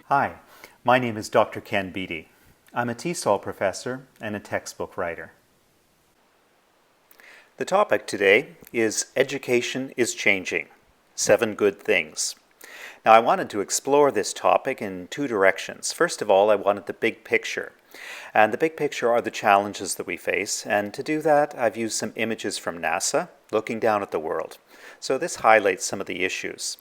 Hi, my name is Dr. Ken Beatty. I'm a TESOL professor and a textbook writer. The topic today is Education is Changing, 7 Good Things. Now I wanted to explore this topic in 2 directions. First of all, I wanted the big picture. And the big picture are the challenges that we face, and to do that I've used some images from NASA looking down at the world. So this highlights some of the issues.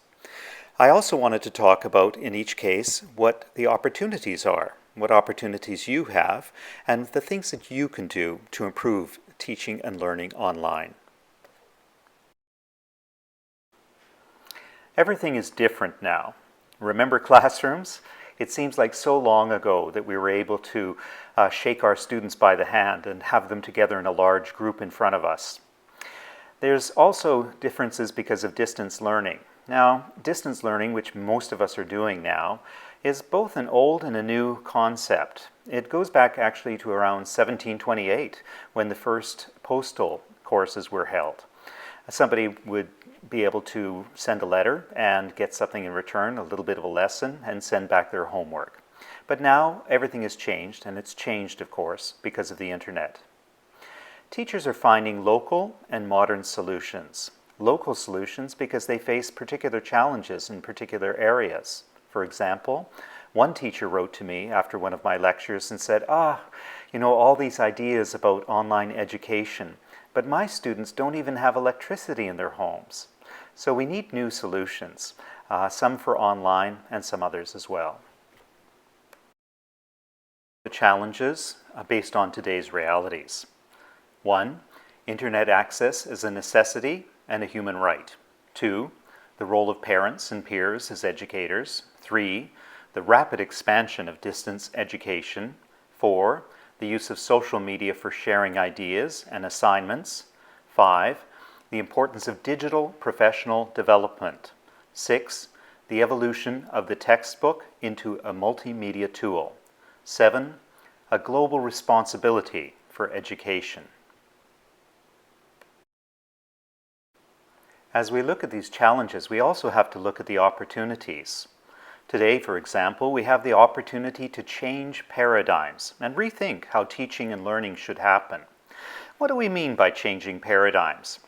I also wanted to talk about, in each case, what the opportunities are, what opportunities you have, and the things that you can do to improve teaching and learning online. Everything is different now. Remember classrooms? It seems like so long ago that we were able to shake our students by the hand and have them together in a large group in front of us. There's also differences because of distance learning. Now, distance learning, which most of us are doing now, is both an old and a new concept. It goes back actually to around 1728 when the first postal courses were held. Somebody would be able to send a letter and get something in return, a little bit of a lesson, and send back their homework. But now everything has changed, and it's changed, of course, because of the internet. Teachers are finding local and modern solutions. Local solutions because they face particular challenges in particular areas. For example, one teacher wrote to me after one of my lectures and said, all these ideas about online education, but my students don't even have electricity in their homes. So we need new solutions, some for online and some others as well. The challenges based on today's realities. 1. Internet access is a necessity and a human right. 2. The role of parents and peers as educators. 3. The rapid expansion of distance education. 4. The use of social media for sharing ideas and assignments. 5. The importance of digital professional development. 6. The evolution of the textbook into a multimedia tool. 7. A global responsibility for education. As we look at these challenges, we also have to look at the opportunities. Today, for example, we have the opportunity to change paradigms and rethink how teaching and learning should happen. What do we mean by changing paradigms?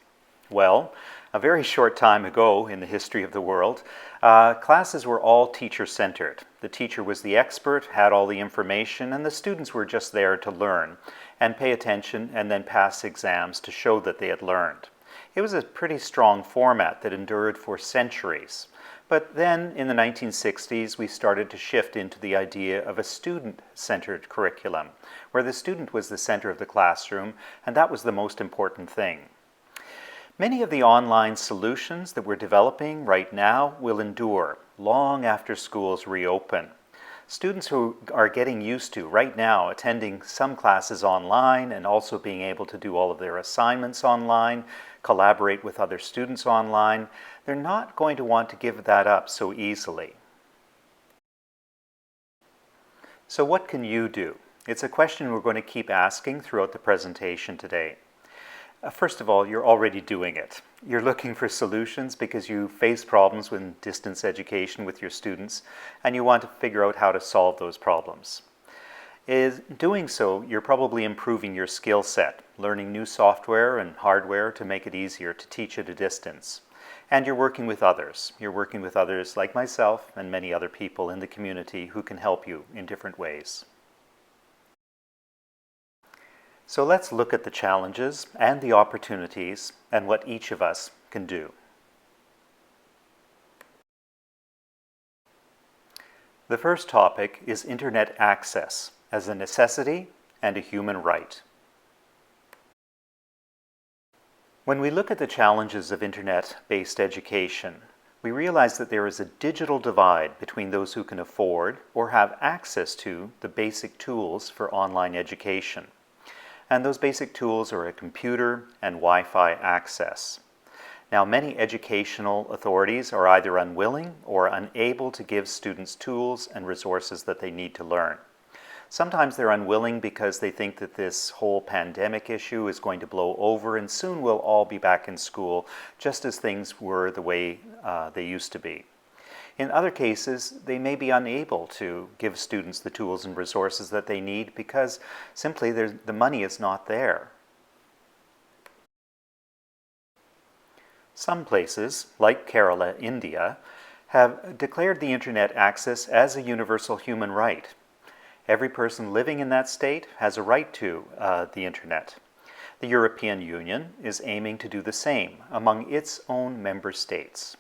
Well, a very short time ago in the history of the world, classes were all teacher-centered. The teacher was the expert, had all the information, and the students were just there to learn and pay attention and then pass exams to show that they had learned. It was a pretty strong format that endured for centuries. But then in the 1960s, we started to shift into the idea of a student-centered curriculum, where the student was the center of the classroom, and that was the most important thing. Many of the online solutions that we're developing right now will endure long after schools reopen. Students who are getting used to right now attending some classes online and also being able to do all of their assignments online, collaborate with other students online, they're not going to want to give that up so easily. So what can you do? It's a question we're going to keep asking throughout the presentation today. First of all, you're already doing it. You're looking for solutions because you face problems with distance education with your students, and you want to figure out how to solve those problems. In doing so, you're probably improving your skill set, learning new software and hardware to make it easier to teach at a distance. And you're working with others. You're working with others like myself and many other people in the community who can help you in different ways. So let's look at the challenges and the opportunities and what each of us can do. The first topic is internet access as a necessity and a human right. When we look at the challenges of internet-based education, we realize that there is a digital divide between those who can afford or have access to the basic tools for online education. And those basic tools are a computer and Wi-Fi access. Now, many educational authorities are either unwilling or unable to give students tools and resources that they need to learn. Sometimes they're unwilling because they think that this whole pandemic issue is going to blow over and soon we'll all be back in school just as things were the way they used to be. In other cases, they may be unable to give students the tools and resources that they need because simply the money is not there. Some places, like Kerala, India, have declared the internet access as a universal human right. Every person living in that state has a right to the internet. The European Union is aiming to do the same among its own member states.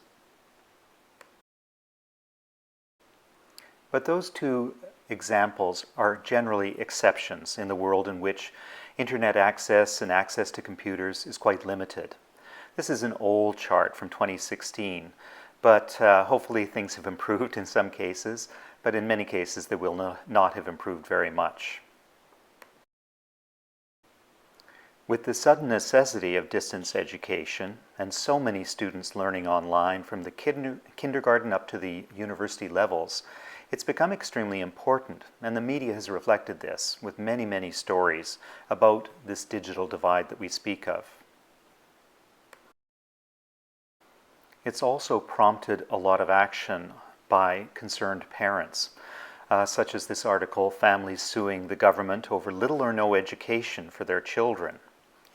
But those two examples are generally exceptions in the world in which internet access and access to computers is quite limited. This is an old chart from 2016, but hopefully things have improved in some cases, but in many cases they will not have improved very much. With the sudden necessity of distance education and so many students learning online from the kindergarten up to the university levels, it's become extremely important, and the media has reflected this with many, many stories about this digital divide that we speak of. It's also prompted a lot of action by concerned parents, such as this article, Families Suing the Government Over Little or No Education for Their Children.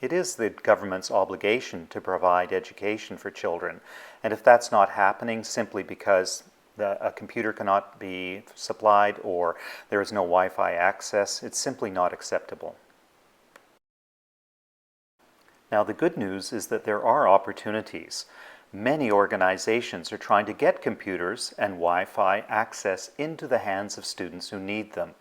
It is the government's obligation to provide education for children, and if that's not happening simply because a computer cannot be supplied or there is no Wi-Fi access, it's simply not acceptable. Now, the good news is that there are opportunities. Many organizations are trying to get computers and Wi-Fi access into the hands of students who need them.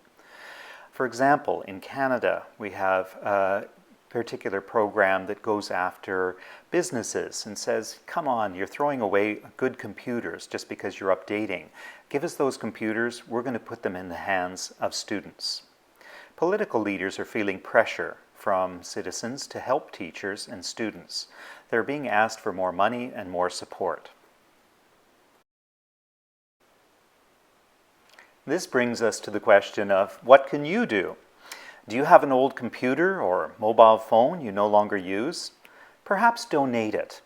For example, in Canada, we have a particular program that goes after businesses and says, come on, you're throwing away good computers just because you're updating. Give us those computers, we're going to put them in the hands of students. Political leaders are feeling pressure from citizens to help teachers and students. They're being asked for more money and more support. This brings us to the question of what can you do? Do you have an old computer or mobile phone you no longer use? Perhaps donate it.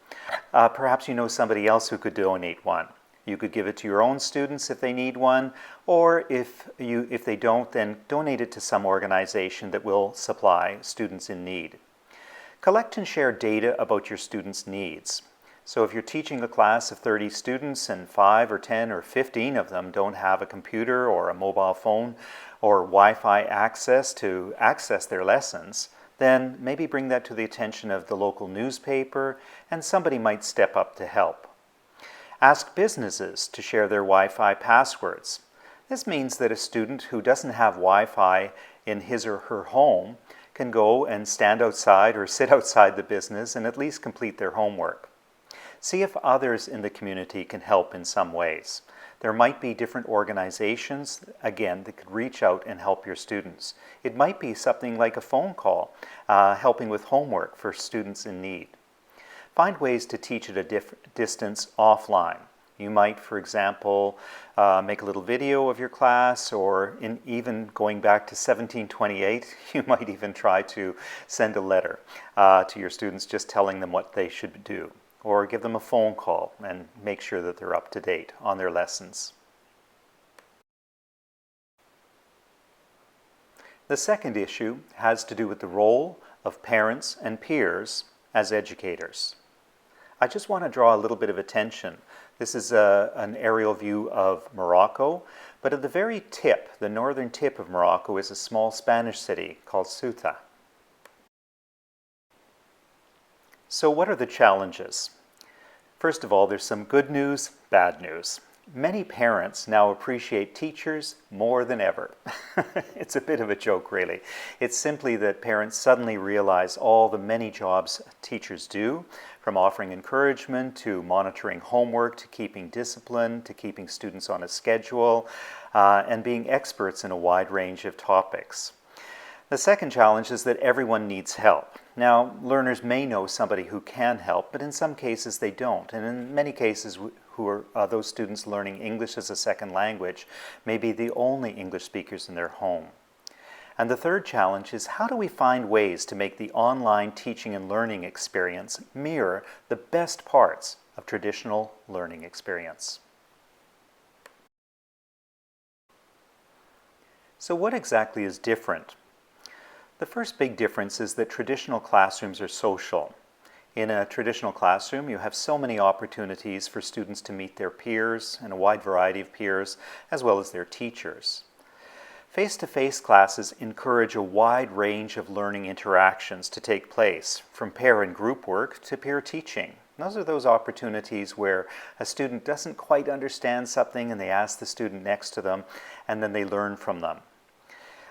Perhaps you know somebody else who could donate one. You could give it to your own students if they need one, or if they don't, then donate it to some organization that will supply students in need. Collect and share data about your students' needs. So if you're teaching a class of 30 students and 5 or 10 or 15 of them don't have a computer or a mobile phone or Wi-Fi access to access their lessons, then maybe bring that to the attention of the local newspaper and somebody might step up to help. Ask businesses to share their Wi-Fi passwords. This means that a student who doesn't have Wi-Fi in his or her home can go and stand outside or sit outside the business and at least complete their homework. See if others in the community can help in some ways. There might be different organizations, again, that could reach out and help your students. It might be something like a phone call, helping with homework for students in need. Find ways to teach at a distance offline. You might, for example, make a little video of your class, or even going back to 1728, you might even try to send a letter to your students just telling them what they should do, or give them a phone call and make sure that they're up to date on their lessons. The second issue has to do with the role of parents and peers as educators. I just want to draw a little bit of attention. This is an aerial view of Morocco, but at the very tip, the northern tip of Morocco, is a small Spanish city called Ceuta. So what are the challenges? First of all, there's some good news, bad news. Many parents now appreciate teachers more than ever. It's a bit of a joke, really. It's simply that parents suddenly realize all the many jobs teachers do, from offering encouragement to monitoring homework to keeping discipline to keeping students on a schedule and being experts in a wide range of topics. The second challenge is that everyone needs help. Now, learners may know somebody who can help, but in some cases they don't. And in many cases, those students learning English as a second language may be the only English speakers in their home. And the third challenge is, how do we find ways to make the online teaching and learning experience mirror the best parts of traditional learning experience? So what exactly is different? The first big difference is that traditional classrooms are social. In a traditional classroom, you have so many opportunities for students to meet their peers and a wide variety of peers, as well as their teachers. Face-to-face classes encourage a wide range of learning interactions to take place, from pair and group work to peer teaching. Those are those opportunities where a student doesn't quite understand something and they ask the student next to them, and then they learn from them.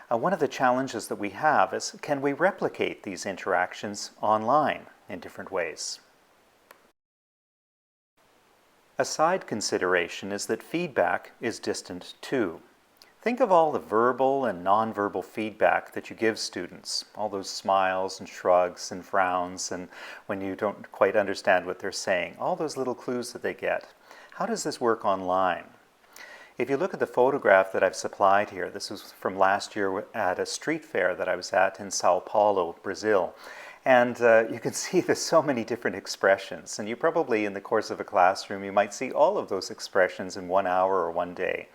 One of the challenges that we have is, can we replicate these interactions online in different ways? A side consideration is that feedback is distant too. Think of all the verbal and nonverbal feedback that you give students, all those smiles and shrugs and frowns, and when you don't quite understand what they're saying, all those little clues that they get. How does this work online? If you look at the photograph that I've supplied here, this was from last year at a street fair that I was at in Sao Paulo, Brazil. And you can see there's so many different expressions. And you probably, in the course of a classroom, you might see all of those expressions in 1 hour or 1 day.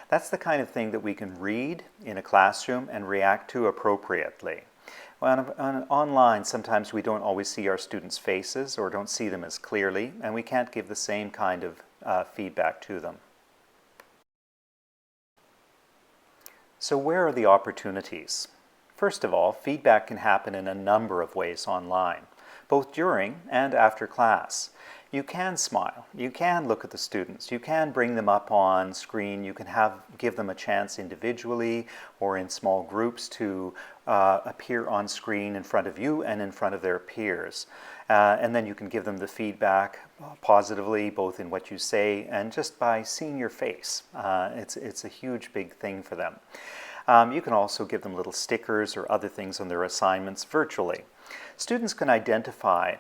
That's the kind of thing that we can read in a classroom and react to appropriately. Online, sometimes we don't always see our students' faces or don't see them as clearly, and we can't give the same kind of feedback to them. So where are the opportunities? First of all, feedback can happen in a number of ways online, both during and after class. You can smile, you can look at the students, you can bring them up on screen, you can give them a chance individually or in small groups to appear on screen in front of you and in front of their peers. And then you can give them the feedback positively, both in what you say and just by seeing your face. It's a huge big thing for them. You can also give them little stickers or other things on their assignments virtually. Students can identify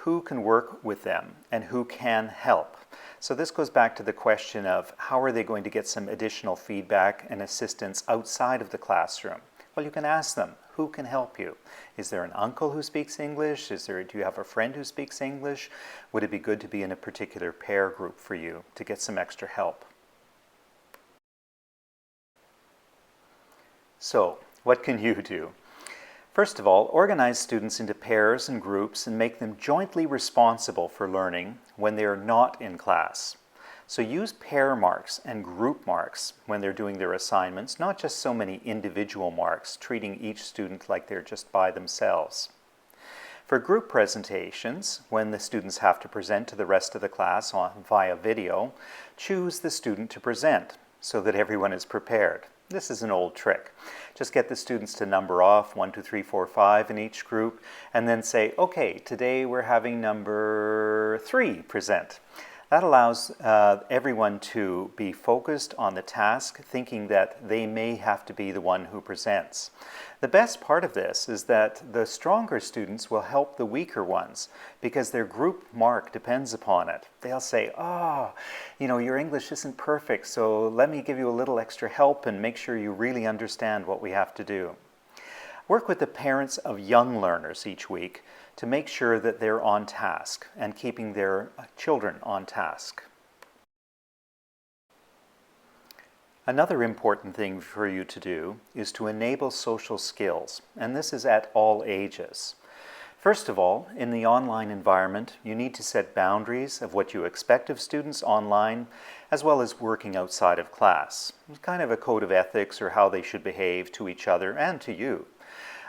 who can work with them and who can help. So this goes back to the question of how are they going to get some additional feedback and assistance outside of the classroom? Well, you can ask them, who can help you? Is there an uncle who speaks English? Do you have a friend who speaks English? Would it be good to be in a particular pair group for you to get some extra help? So, what can you do? First of all, organize students into pairs and groups and make them jointly responsible for learning when they are not in class. So use pair marks and group marks when they're doing their assignments, not just so many individual marks, treating each student like they're just by themselves. For group presentations, when the students have to present to the rest of the class via video, choose the student to present so that everyone is prepared. This is an old trick. Just get the students to number off 1, 2, 3, 4, 5 in each group and then say, okay, today we're having number 3 present. That allows everyone to be focused on the task, thinking that they may have to be the one who presents. The best part of this is that the stronger students will help the weaker ones because their group mark depends upon it. They'll say, your English isn't perfect, so let me give you a little extra help and make sure you really understand what we have to do. Work with the parents of young learners each week to make sure that they're on task and keeping their children on task. Another important thing for you to do is to enable social skills, and this is at all ages. First of all, in the online environment, you need to set boundaries of what you expect of students online, as well as working outside of class. It's kind of a code of ethics or how they should behave to each other and to you.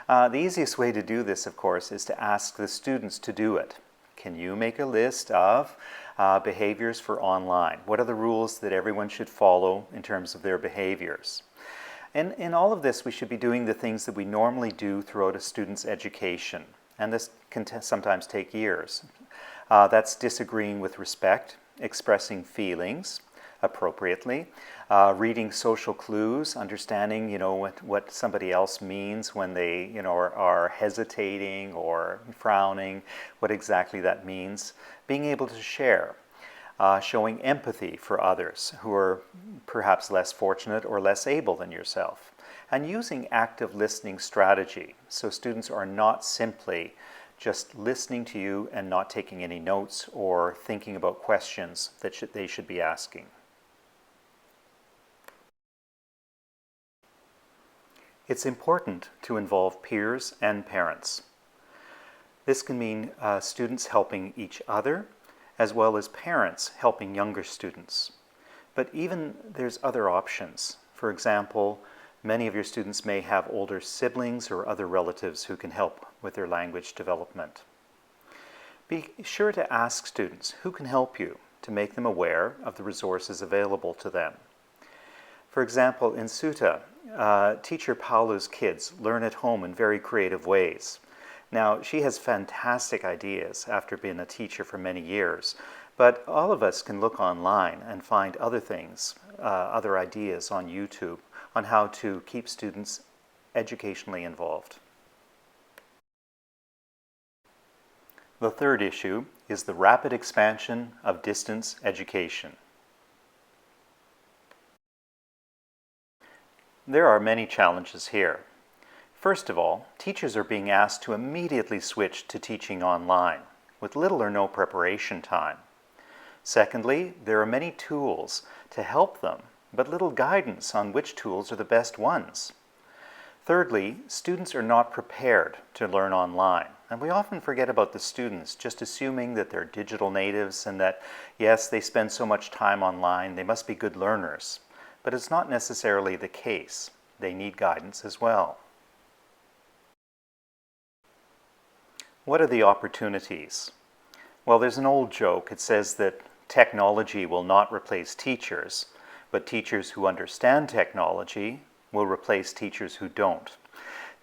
The easiest way to do this, of course, is to ask the students to do it. Can you make a list of behaviors for online? What are the rules that everyone should follow in terms of their behaviors? And in all of this, we should be doing the things that we normally do throughout a student's education. And this can sometimes take years. That's disagreeing with respect, expressing feelings appropriately, reading social clues, understanding what somebody else means when they are hesitating or frowning, what exactly that means, being able to share, showing empathy for others who are perhaps less fortunate or less able than yourself, and using active listening strategy so students are not simply just listening to you and not taking any notes or thinking about questions that they should be asking. It's important to involve peers and parents. This can mean students helping each other, as well as parents helping younger students. But even there's other options. For example, many of your students may have older siblings or other relatives who can help with their language development. Be sure to ask students who can help you to make them aware of the resources available to them. For example, in Suta, teacher Paula's kids learn at home in very creative ways. Now, she has fantastic ideas after being a teacher for many years, but all of us can look online and find other things, other ideas on YouTube on how to keep students educationally involved. The third issue is the rapid expansion of distance education. There are many challenges here. First of all, teachers are being asked to immediately switch to teaching online, with little or no preparation time. Secondly, there are many tools to help them, but little guidance on which tools are the best ones. Thirdly, students are not prepared to learn online, and we often forget about the students, just assuming that they're digital natives and that, yes, they spend so much time online, they must be good learners. But it's not necessarily the case. They need guidance as well. What are the opportunities? Well, there's an old joke. It says that technology will not replace teachers, but teachers who understand technology will replace teachers who don't.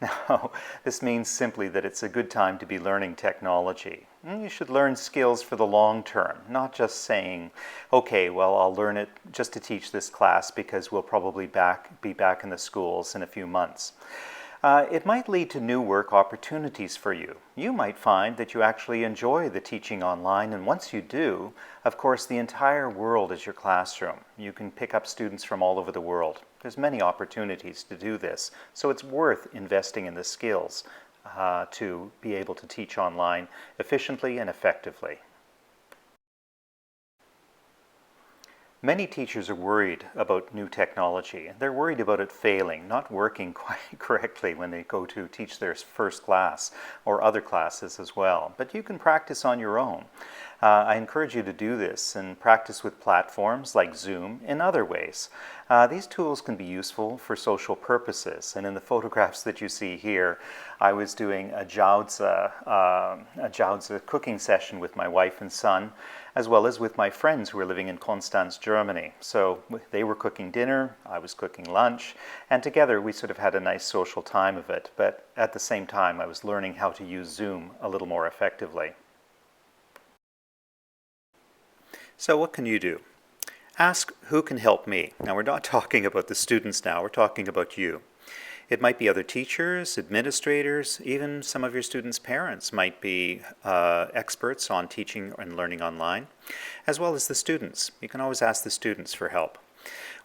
Now, this means simply that it's a good time to be learning technology. You should learn skills for the long term, not just saying, okay, well, I'll learn it just to teach this class because we'll probably be back in the schools in a few months. It might lead to new work opportunities for you. You might find that you actually enjoy the teaching online, and once you do, of course, the entire world is your classroom. You can pick up students from all over the world. There's many opportunities to do this, so it's worth investing in the skills to be able to teach online efficiently and effectively. Many teachers are worried about new technology. They're worried about it failing, not working quite correctly when they go to teach their first class or other classes as well. But you can practice on your own. I encourage you to do this and practice with platforms like Zoom in other ways. These tools can be useful for social purposes, and in the photographs that you see here, I was doing a jiaozi cooking session with my wife and son, as well as with my friends who were living in Konstanz, Germany. So they were cooking dinner, I was cooking lunch, and together we sort of had a nice social time of it, but at the same time I was learning how to use Zoom a little more effectively. So what can you do? Ask who can help me. Now we're not talking about the students now, we're talking about you. It might be other teachers, administrators, even some of your students' parents might be experts on teaching and learning online, as well as the students. You can always ask the students for help.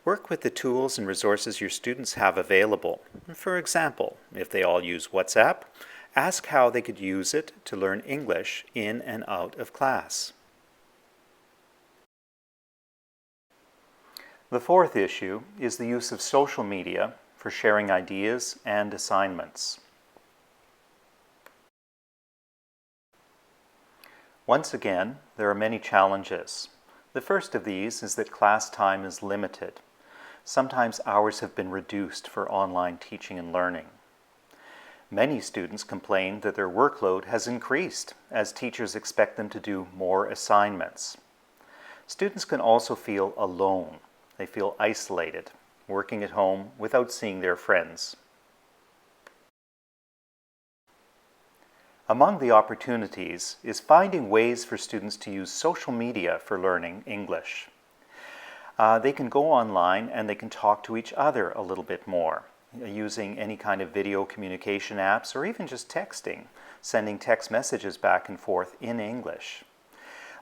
Work with the tools and resources your students have available. For example, if they all use WhatsApp, ask how they could use it to learn English in and out of class. The fourth issue is the use of social media for sharing ideas and assignments. Once again, there are many challenges. The first of these is that class time is limited. Sometimes hours have been reduced for online teaching and learning. Many students complain that their workload has increased as teachers expect them to do more assignments. Students can also feel alone. They feel isolated, working at home without seeing their friends. Among the opportunities is finding ways for students to use social media for learning English. They can go online and they can talk to each other a little bit more, using any kind of video communication apps or even just texting, sending text messages back and forth in English.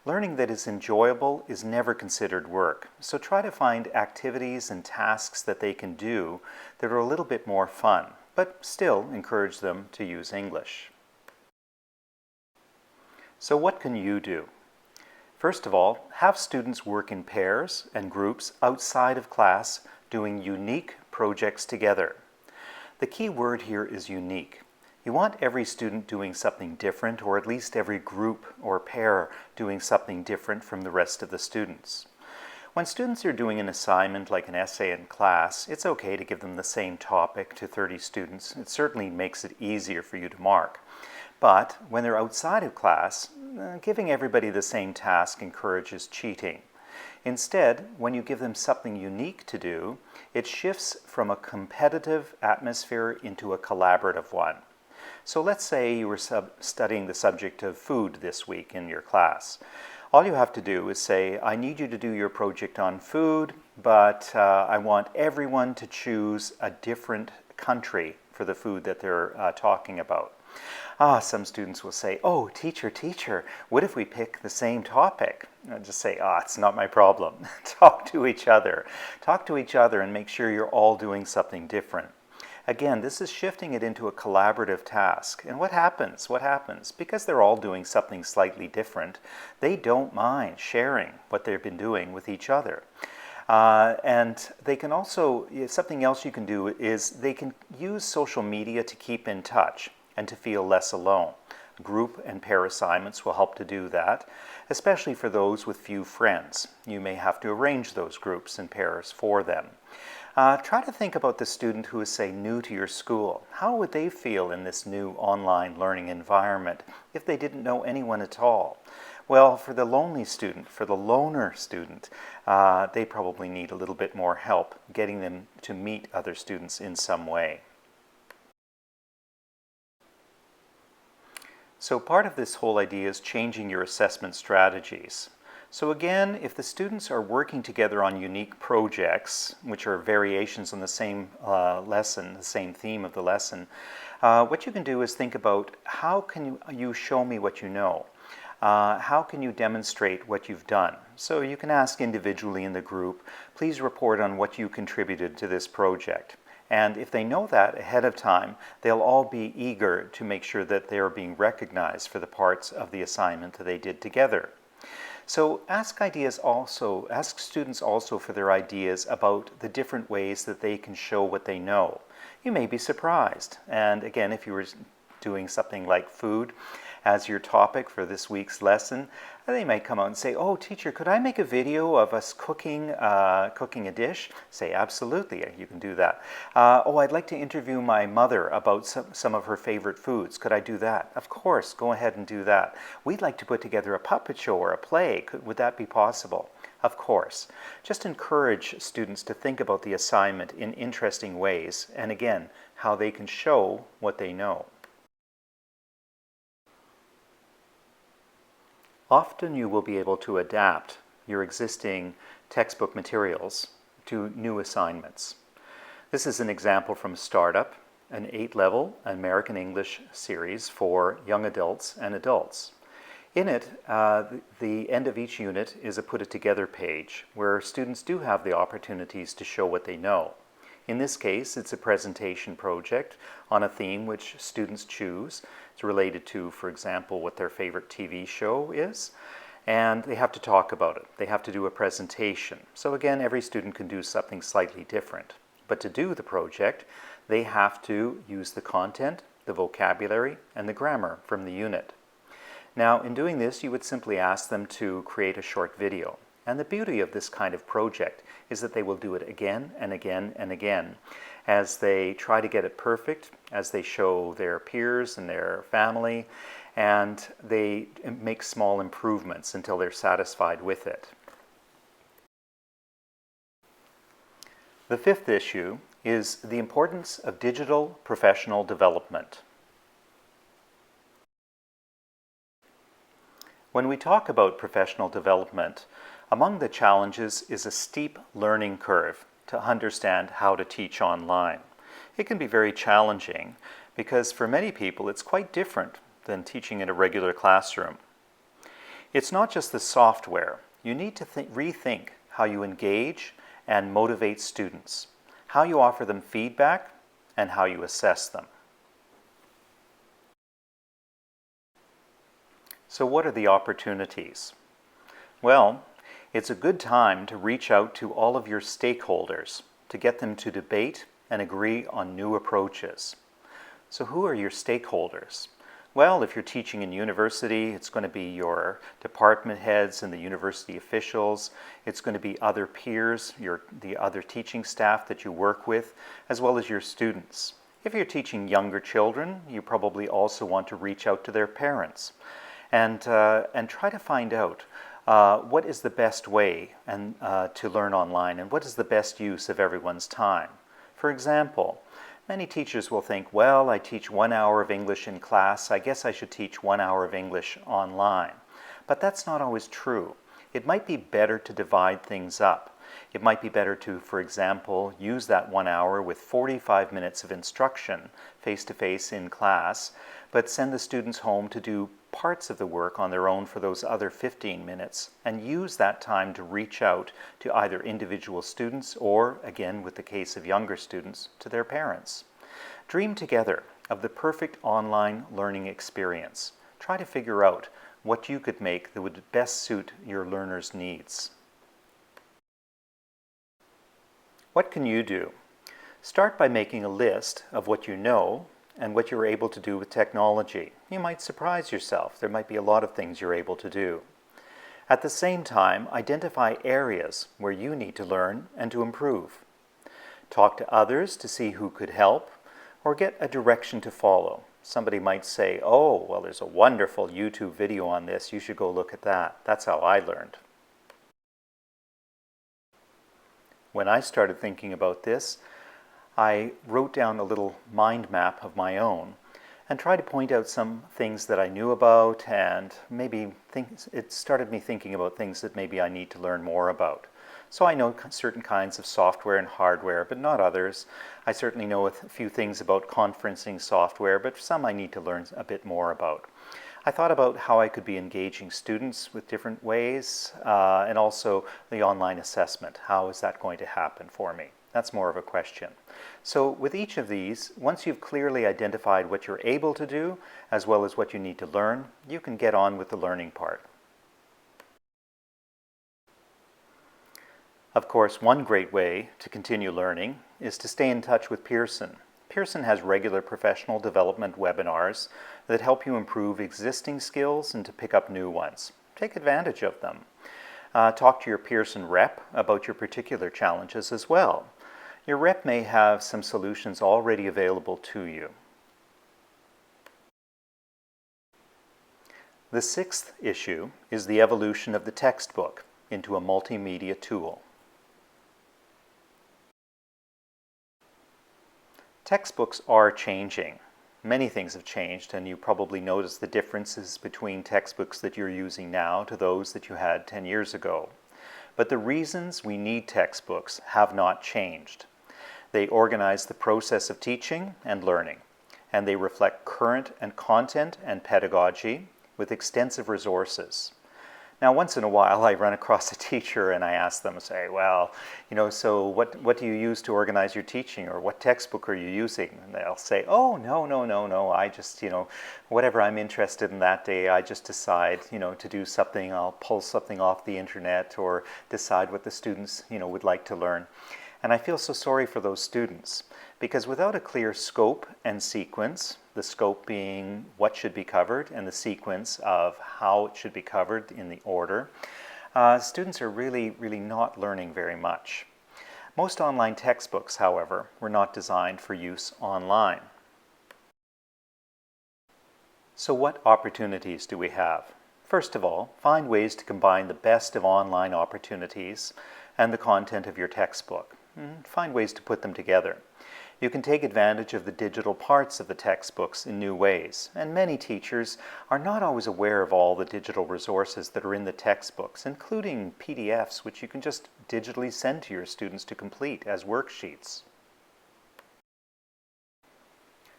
Learning that is enjoyable is never considered work, so try to find activities and tasks that they can do that are a little bit more fun, but still encourage them to use English. So what can you do? First of all, have students work in pairs and groups outside of class doing unique projects together. The key word here is unique. You want every student doing something different, or at least every group or pair doing something different from the rest of the students. When students are doing an assignment like an essay in class, it's okay to give them the same topic to 30 students. It certainly makes it easier for you to mark. But when they're outside of class, giving everybody the same task encourages cheating. Instead, when you give them something unique to do, it shifts from a competitive atmosphere into a collaborative one. So let's say you were studying the subject of food this week in your class. All you have to do is say, I need you to do your project on food, but I want everyone to choose a different country for the food that they're talking about. Some students will say, oh, teacher, what if we pick the same topic? And just say, it's not my problem. Talk to each other. Talk to each other and make sure you're all doing something different. Again, this is shifting it into a collaborative task. And what happens? Because they're all doing something slightly different, they don't mind sharing what they've been doing with each other. And they can also, something else you can do is they can use social media to keep in touch and to feel less alone. Group and pair assignments will help to do that, especially for those with few friends. You may have to arrange those groups and pairs for them. Try to think about the student who is, say, new to your school. How would they feel in this new online learning environment if they didn't know anyone at all? Well, for the lonely student, for the loner student, they probably need a little bit more help getting them to meet other students in some way. So part of this whole idea is changing your assessment strategies. So again, if the students are working together on unique projects, which are variations on the same lesson, the same theme of the lesson, what you can do is think about how can you show me what you know? How can you demonstrate what you've done? So you can ask individually in the group, please report on what you contributed to this project. And if they know that ahead of time, they'll all be eager to make sure that they are being recognized for the parts of the assignment that they did together. So ask students also for their ideas about the different ways that they can show what they know. You may be surprised. And again, if you were doing something like food as your topic for this week's lesson, they might come out and say, oh, teacher, could I make a video of us cooking a dish? Say, absolutely, you can do that. Oh, I'd like to interview my mother about some of her favorite foods. Could I do that? Of course, go ahead and do that. We'd like to put together a puppet show or a play. Would that be possible? Of course. Just encourage students to think about the assignment in interesting ways, and again, how they can show what they know. Often you will be able to adapt your existing textbook materials to new assignments. This is an example from Startup, an 8-level American English series for young adults and adults. In it, the end of each unit is a put it together page where students do have the opportunities to show what they know. In this case, it's a presentation project on a theme which students choose. It's related to, for example, what their favorite TV show is, and they have to talk about it. They have to do a presentation. So again, every student can do something slightly different. But to do the project, they have to use the content, the vocabulary, and the grammar from the unit. Now, in doing this, you would simply ask them to create a short video. And the beauty of this kind of project is that they will do it again and again and again as they try to get it perfect, as they show their peers and their family, and they make small improvements until they're satisfied with it. The fifth issue is the importance of digital professional development. When we talk about professional development, among the challenges is a steep learning curve to understand how to teach online. It can be very challenging because for many people it's quite different than teaching in a regular classroom. It's not just the software. You need to rethink how you engage and motivate students, how you offer them feedback, and how you assess them. So what are the opportunities? Well, it's a good time to reach out to all of your stakeholders to get them to debate and agree on new approaches. So who are your stakeholders? Well, if you're teaching in university, it's going to be your department heads and the university officials. It's going to be other peers, the other teaching staff that you work with, as well as your students. If you're teaching younger children, you probably also want to reach out to their parents and try to find out what is the best way to learn online and what is the best use of everyone's time. For example, many teachers will think, well, I teach 1 hour of English in class, I guess I should teach 1 hour of English online. But that's not always true. It might be better to divide things up. It might be better to, for example, use that 1 hour with 45 minutes of instruction face-to-face in class, but send the students home to do parts of the work on their own for those other 15 minutes and use that time to reach out to either individual students or, again with the case of younger students, to their parents. Dream together of the perfect online learning experience. Try to figure out what you could make that would best suit your learners' needs. What can you do? Start by making a list of what you know and what you're able to do with technology. You might surprise yourself. There might be a lot of things you're able to do. At the same time, identify areas where you need to learn and to improve. Talk to others to see who could help, or get a direction to follow. Somebody might say, oh, well, there's a wonderful YouTube video on this. You should go look at that. That's how I learned. When I started thinking about this, I wrote down a little mind map of my own and tried to point out some things that I knew about, and maybe it started me thinking about things that maybe I need to learn more about. So I know certain kinds of software and hardware, but not others. I certainly know a few things about conferencing software, but some I need to learn a bit more about. I thought about how I could be engaging students with different ways, and also the online assessment. How is that going to happen for me? That's more of a question. So with each of these, once you've clearly identified what you're able to do, as well as what you need to learn, you can get on with the learning part. Of course, one great way to continue learning is to stay in touch with Pearson. Pearson has regular professional development webinars that help you improve existing skills and to pick up new ones. Take advantage of them. Talk to your Pearson rep about your particular challenges as well. Your rep may have some solutions already available to you. The sixth issue is the evolution of the textbook into a multimedia tool. Textbooks are changing. Many things have changed, and you probably notice the differences between textbooks that you're using now to those that you had 10 years ago. But the reasons we need textbooks have not changed. They organize the process of teaching and learning, and they reflect current and content and pedagogy with extensive resources. Now, once in a while, I run across a teacher and I ask them, say, well, so what do you use to organize your teaching, or what textbook are you using? And they'll say, oh, no, I just, whatever I'm interested in that day, I just decide, to do something. I'll pull something off the internet or decide what the students, would like to learn. And I feel so sorry for those students, because without a clear scope and sequence, the scope being what should be covered and the sequence of how it should be covered in the order, students are really not learning very much. Most online textbooks, however, were not designed for use online. So what opportunities do we have? First of all, find ways to combine the best of online opportunities and the content of your textbook. Find ways to put them together. You can take advantage of the digital parts of the textbooks in new ways, and many teachers are not always aware of all the digital resources that are in the textbooks, including PDFs, which you can just digitally send to your students to complete as worksheets.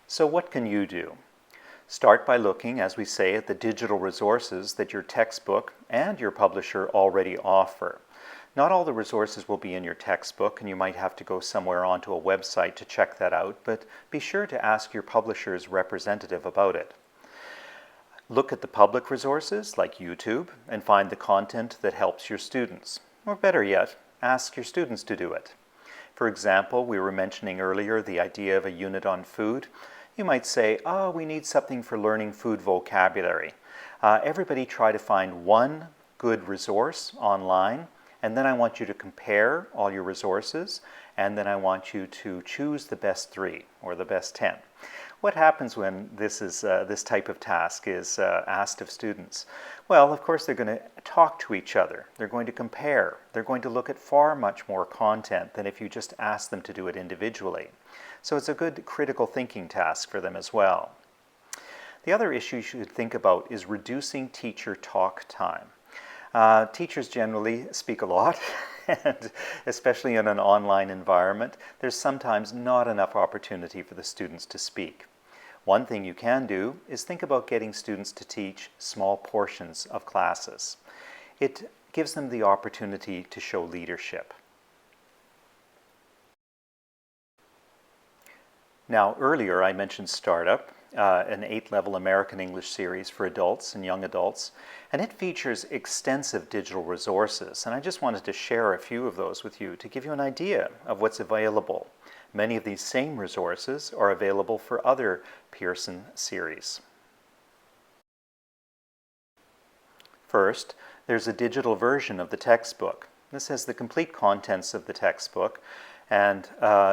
So what can you do? Start by looking, as we say, at the digital resources that your textbook and your publisher already offer. Not all the resources will be in your textbook, and you might have to go somewhere onto a website to check that out, but be sure to ask your publisher's representative about it. Look at the public resources like YouTube and find the content that helps your students. Or better yet, ask your students to do it. For example, we were mentioning earlier the idea of a unit on food. You might say, oh, we need something for learning food vocabulary. Everybody try to find one good resource online, and then I want you to compare all your resources, and then I want you to choose the best 3 or the best 10. What happens when this type of task is asked of students? Well, of course, they're going to talk to each other. They're going to compare. They're going to look at far much more content than if you just ask them to do it individually. So it's a good critical thinking task for them as well. The other issue you should think about is reducing teacher talk time. Teachers generally speak a lot, and especially in an online environment, there's sometimes not enough opportunity for the students to speak. One thing you can do is think about getting students to teach small portions of classes. It gives them the opportunity to show leadership. Now, earlier I mentioned Startup, an 8-level American English series for adults and young adults, and it features extensive digital resources, and I just wanted to share a few of those with you to give you an idea of what's available. Many of these same resources are available for other Pearson series. First, there's a digital version of the textbook. This has the complete contents of the textbook. And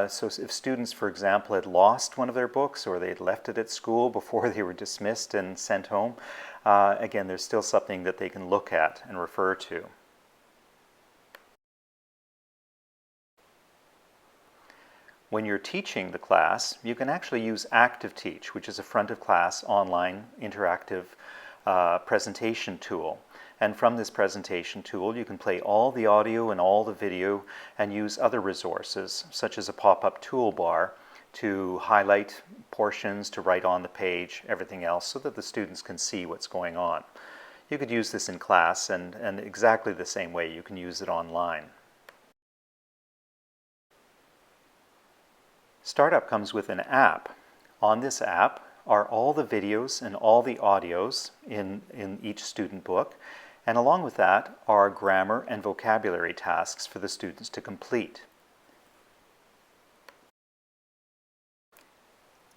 so if students, for example, had lost one of their books or they'd left it at school before they were dismissed and sent home, again, there's still something that they can look at and refer to. When you're teaching the class, you can actually use Active Teach, which is a front-of-class online interactive presentation tool. And from this presentation tool, you can play all the audio and all the video and use other resources, such as a pop-up toolbar, to highlight portions, to write on the page, everything else, so that the students can see what's going on. You could use this in class, and exactly the same way you can use it online. Startup comes with an app. On this app are all the videos and all the audios in each student book, and along with that are grammar and vocabulary tasks for the students to complete.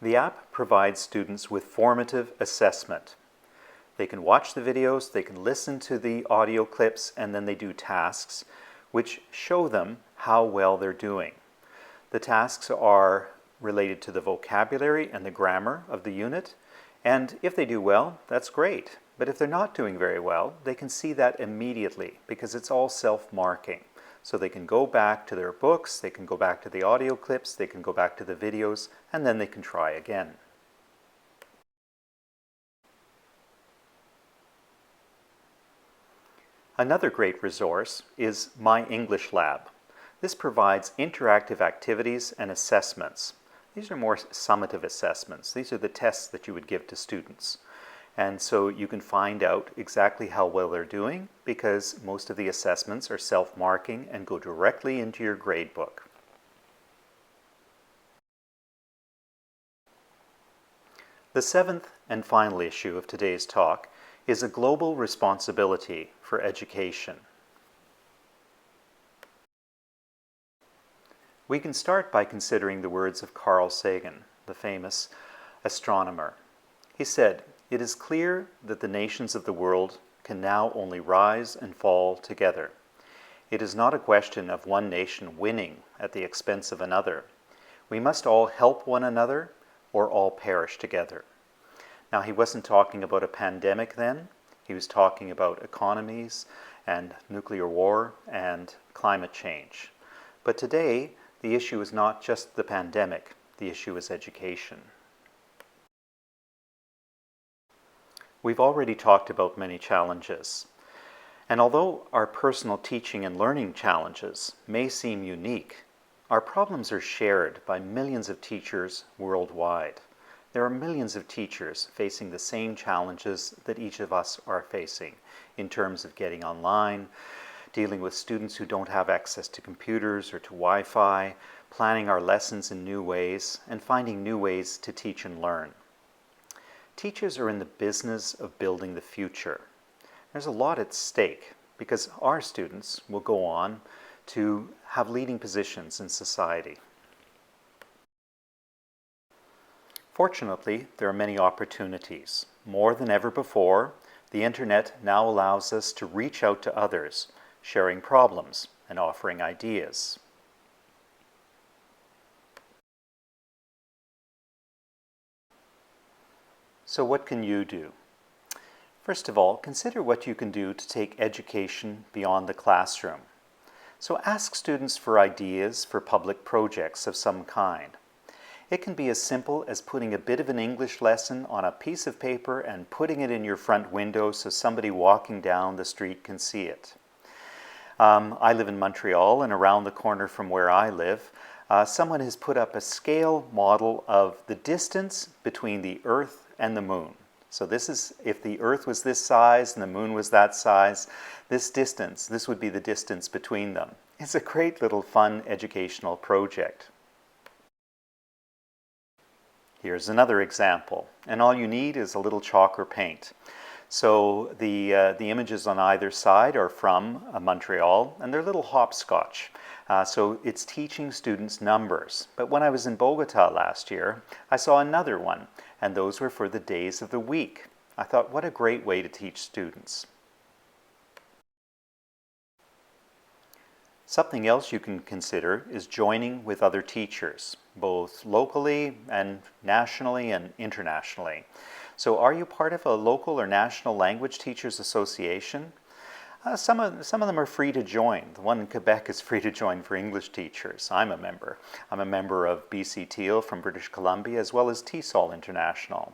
The app provides students with formative assessment. They can watch the videos, they can listen to the audio clips, and then they do tasks which show them how well they're doing. The tasks are related to the vocabulary and the grammar of the unit, and if they do well, that's great. But if they're not doing very well, they can see that immediately because it's all self-marking. So they can go back to their books, they can go back to the audio clips, they can go back to the videos, and then they can try again. Another great resource is My English Lab. This provides interactive activities and assessments. These are more summative assessments. These are the tests that you would give to students. And so you can find out exactly how well they're doing because most of the assessments are self-marking and go directly into your grade book. The seventh and final issue of today's talk is a global responsibility for education. We can start by considering the words of Carl Sagan, the famous astronomer. He said, "It is clear that the nations of the world can now only rise and fall together. It is not a question of one nation winning at the expense of another. We must all help one another or all perish together." Now, he wasn't talking about a pandemic then. He was talking about economies and nuclear war and climate change. But today, the issue is not just the pandemic. The issue is education. We've already talked about many challenges. And although our personal teaching and learning challenges may seem unique, our problems are shared by millions of teachers worldwide. There are millions of teachers facing the same challenges that each of us are facing in terms of getting online, dealing with students who don't have access to computers or to Wi-Fi, planning our lessons in new ways, and finding new ways to teach and learn. Teachers are in the business of building the future. There's a lot at stake because our students will go on to have leading positions in society. Fortunately, there are many opportunities. More than ever before, the internet now allows us to reach out to others, sharing problems and offering ideas. So what can you do? First of all, consider what you can do to take education beyond the classroom. So ask students for ideas for public projects of some kind. It can be as simple as putting a bit of an English lesson on a piece of paper and putting it in your front window so somebody walking down the street can see it. I live in Montreal, and around the corner from where I live, someone has put up a scale model of the distance between the Earth and the Moon. So this is, if the Earth was this size and the Moon was that size, this distance, this would be the distance between them. It's a great little fun educational project. Here's another example, and all you need is a little chalk or paint. So the images on either side are from Montreal, and they're little hopscotch. So it's teaching students numbers. But when I was in Bogota last year, I saw another one, and those were for the days of the week. I thought, what a great way to teach students. Something else you can consider is joining with other teachers, both locally and nationally and internationally. So are you part of a local or national language teachers association? Some of them are free to join. The one in Quebec is free to join for English teachers. I'm a member. I'm a member of BC Teal from British Columbia, as well as TESOL International.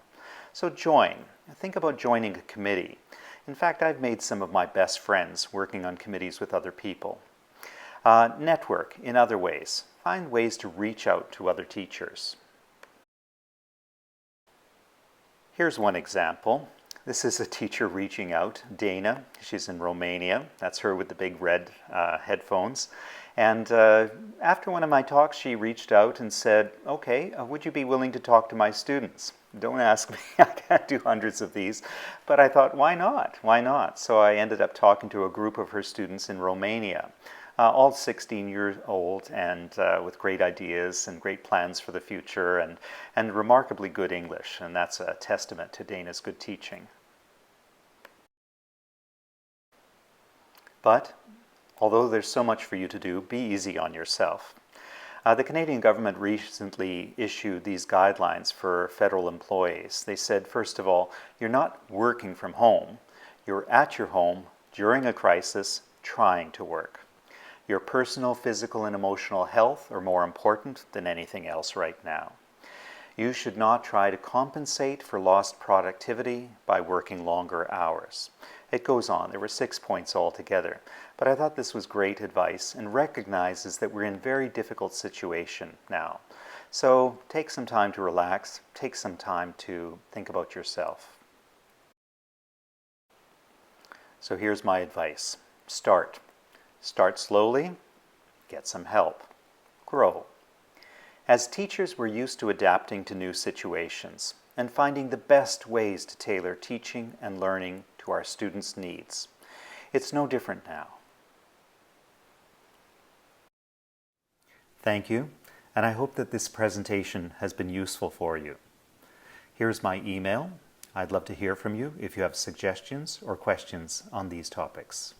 So join. Think about joining a committee. In fact, I've made some of my best friends working on committees with other people. Network in other ways. Find ways to reach out to other teachers. Here's one example. This is a teacher reaching out, Dana. She's in Romania. That's her with the big red headphones. And after one of my talks, she reached out and said, okay, would you be willing to talk to my students? Don't ask me, I can't do hundreds of these. But I thought, why not? Why not? So I ended up talking to a group of her students in Romania. All 16 years old and with great ideas and great plans for the future and remarkably good English. And that's a testament to Dana's good teaching. But although there's so much for you to do, be easy on yourself. The Canadian government recently issued these guidelines for federal employees. They said, first of all, you're not working from home. You're at your home during a crisis trying to work. Your personal, physical, and emotional health are more important than anything else right now. You should not try to compensate for lost productivity by working longer hours. It goes on. There were 6 points altogether. But I thought this was great advice and recognizes that we're in a very difficult situation now. So take some time to relax. Take some time to think about yourself. So here's my advice. Start. Start slowly, get some help, grow. As teachers, we're used to adapting to new situations and finding the best ways to tailor teaching and learning to our students' needs. It's no different now. Thank you, and I hope that this presentation has been useful for you. Here's my email. I'd love to hear from you if you have suggestions or questions on these topics.